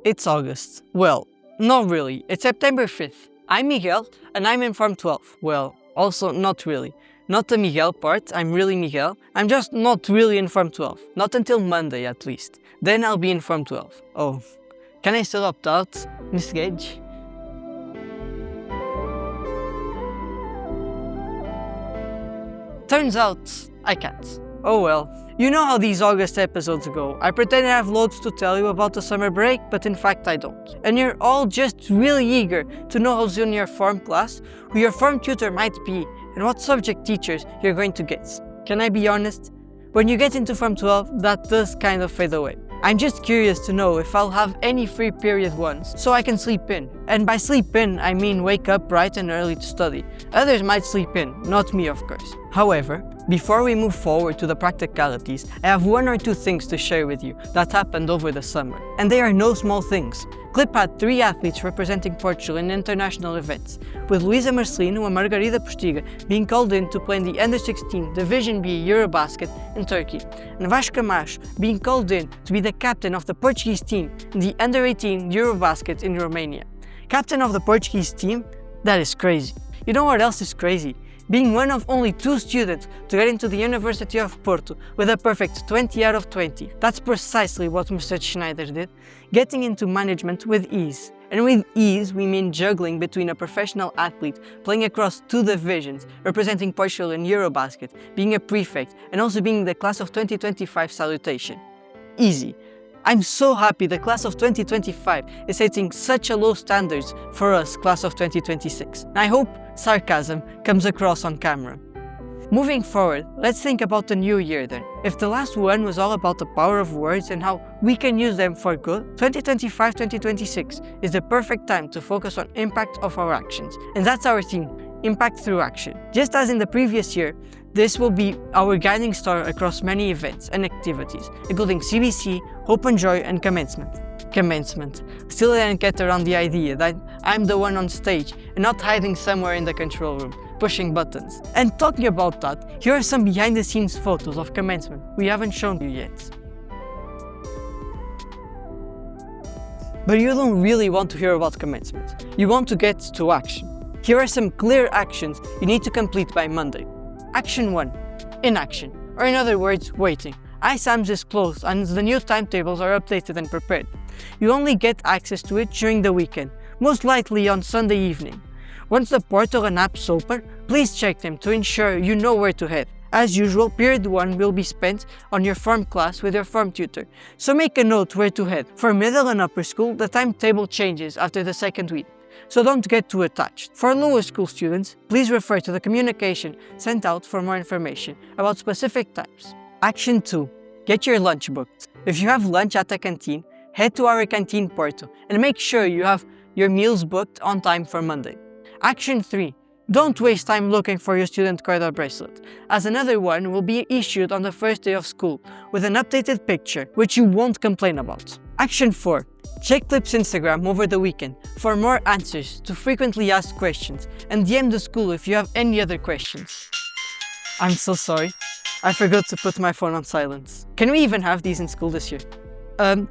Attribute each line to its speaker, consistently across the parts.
Speaker 1: It's August. Well, not really. It's September 5th. I'm Miguel, and I'm in Form 12. Well, also not really. Not the Miguel part, I'm really Miguel. I'm just not really in Form 12. Not until Monday, at least. Then I'll be in Form 12. Oh, can I still opt out, Miss Gage? Turns out, I can't. Oh well. You know how these August episodes go. I pretend I have loads to tell you about the summer break, but in fact I don't. And you're all just really eager to know who's in your form class, who your form tutor might be, and what subject teachers you're going to get. Can I be honest? When you get into Form 12, that does kind of fade away. I'm just curious to know if I'll have any free period ones, so I can sleep in. And by sleep in, I mean wake up bright and early to study. Others might sleep in, not me of course. However, before we move forward to the practicalities, I have one or two things to share with you that happened over the summer. And they are no small things. Clip had 3 athletes representing Portugal in international events, with Luísa Marcelino and Margarida Postiga being called in to play in the Under-16 Division B Eurobasket in Turkey, and Vasco Camacho being called in to be the captain of the Portuguese team in the Under-18 Eurobasket in Romania. Captain of the Portuguese team? That is crazy. You know what else is crazy? Being one of only 2 students to get into the University of Porto with a perfect 20 out of 20. That's precisely what Mercedes Schneider did, getting into management with ease. And with ease, we mean juggling between a professional athlete playing across 2 divisions, representing Portugal in Eurobasket, being a prefect, and also being the class of 2025 salutation. Easy. I'm so happy the class of 2025 is setting such a low standards for us, class of 2026. I hope sarcasm comes across on camera. Moving forward, let's think about the new year then. If the last one was all about the power of words and how we can use them for good, 2025-2026 is the perfect time to focus on impact of our actions. And that's our theme, impact through action. Just as in the previous year, this will be our guiding star across many events and activities, including CBC, Hope and Joy, and Commencement. Commencement. Still didn't get around the idea that I'm the one on stage and not hiding somewhere in the control room, pushing buttons. And talking about that, here are some behind the scenes photos of Commencement we haven't shown you yet. But you don't really want to hear about Commencement. You want to get to action. Here are some clear actions you need to complete by Monday. Action 1. Inaction, or in other words, waiting. iSAMS is closed and the new timetables are updated and prepared. You only get access to it during the weekend, most likely on Sunday evening. Once the portal and apps open, please check them to ensure you know where to head. As usual, period 1 will be spent on your form class with your form tutor, so make a note where to head. For middle and upper school, the timetable changes after the 2nd week, so don't get too attached. For lower school students, please refer to the communication sent out for more information about specific times. Action 2. Get your lunch booked. If you have lunch at a canteen, head to our canteen Porto and make sure you have your meals booked on time for Monday. Action 3. Don't waste time looking for your student card or bracelet, as another one will be issued on the first day of school with an updated picture, which you won't complain about. Action 4. Check Clip's Instagram over the weekend for more answers to frequently asked questions and DM the school if you have any other questions. I'm so sorry. I forgot to put my phone on silence. Can we even have these in school this year?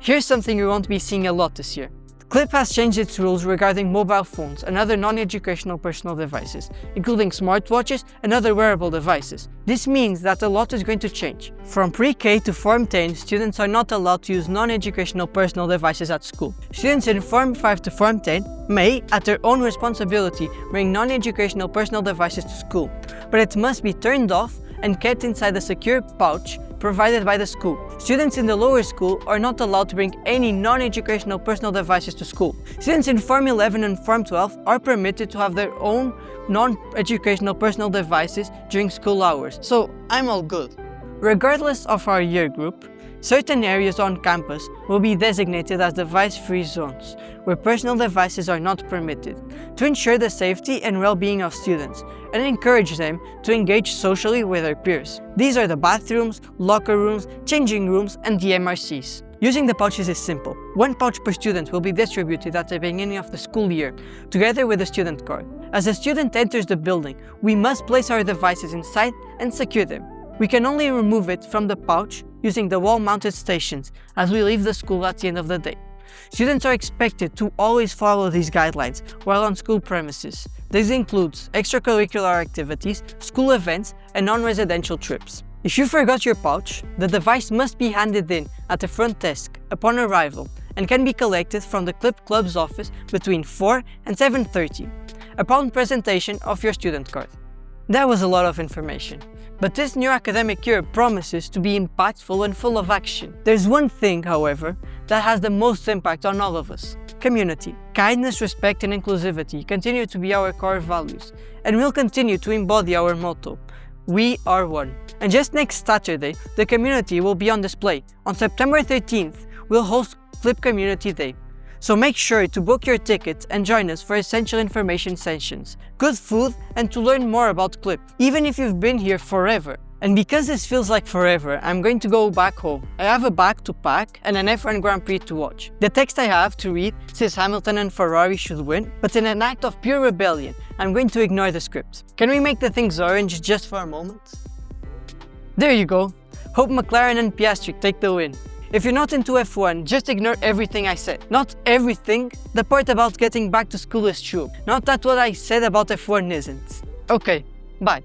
Speaker 1: Here's something you won't be seeing a lot this year. Clip has changed its rules regarding mobile phones and other non-educational personal devices, including smartwatches and other wearable devices. This means that a lot is going to change. From pre-K to Form 10, students are not allowed to use non-educational personal devices at school. Students in Form 5 to Form 10 may, at their own responsibility, bring non-educational personal devices to school, but it must be turned off and kept inside a secure pouch provided by the school. Students in the lower school are not allowed to bring any non-educational personal devices to school. Students in Form 11 and Form 12 are permitted to have their own non-educational personal devices during school hours, so I'm all good. Regardless of our year group, certain areas on campus will be designated as device-free zones, where personal devices are not permitted, to ensure the safety and well-being of students, and encourage them to engage socially with their peers. These are the bathrooms, locker rooms, changing rooms, and the MRCs. Using the pouches is simple. 1 pouch per student will be distributed at the beginning of the school year, together with a student card. As a student enters the building, we must place our devices inside and secure them. We can only remove it from the pouch using the wall-mounted stations as we leave the school at the end of the day. Students are expected to always follow these guidelines while on school premises. This includes extracurricular activities, school events, and non-residential trips. If you forgot your pouch, the device must be handed in at the front desk upon arrival and can be collected from the Clip Club's office between 4 and 7:30 upon presentation of your student card. That was a lot of information, but this new academic year promises to be impactful and full of action. There's one thing, however, that has the most impact on all of us: community. Kindness, respect, and inclusivity continue to be our core values, and will continue to embody our motto: we are one. And just next Saturday, the community will be on display. On September 13th, we'll host Clip Community Day. So make sure to book your tickets and join us for essential information sessions, good food, and to learn more about Clip, even if you've been here forever. And because this feels like forever, I'm going to go back home. I have a bag to pack and an F1 Grand Prix to watch. The text I have to read says Hamilton and Ferrari should win, but in an act of pure rebellion, I'm going to ignore the script. Can we make the things orange just for a moment? There you go. Hope McLaren and Piastri take the win. If you're not into F1, just ignore everything I said. Not everything. The part about getting back to school is true. Not that what I said about F1 isn't. Okay, bye.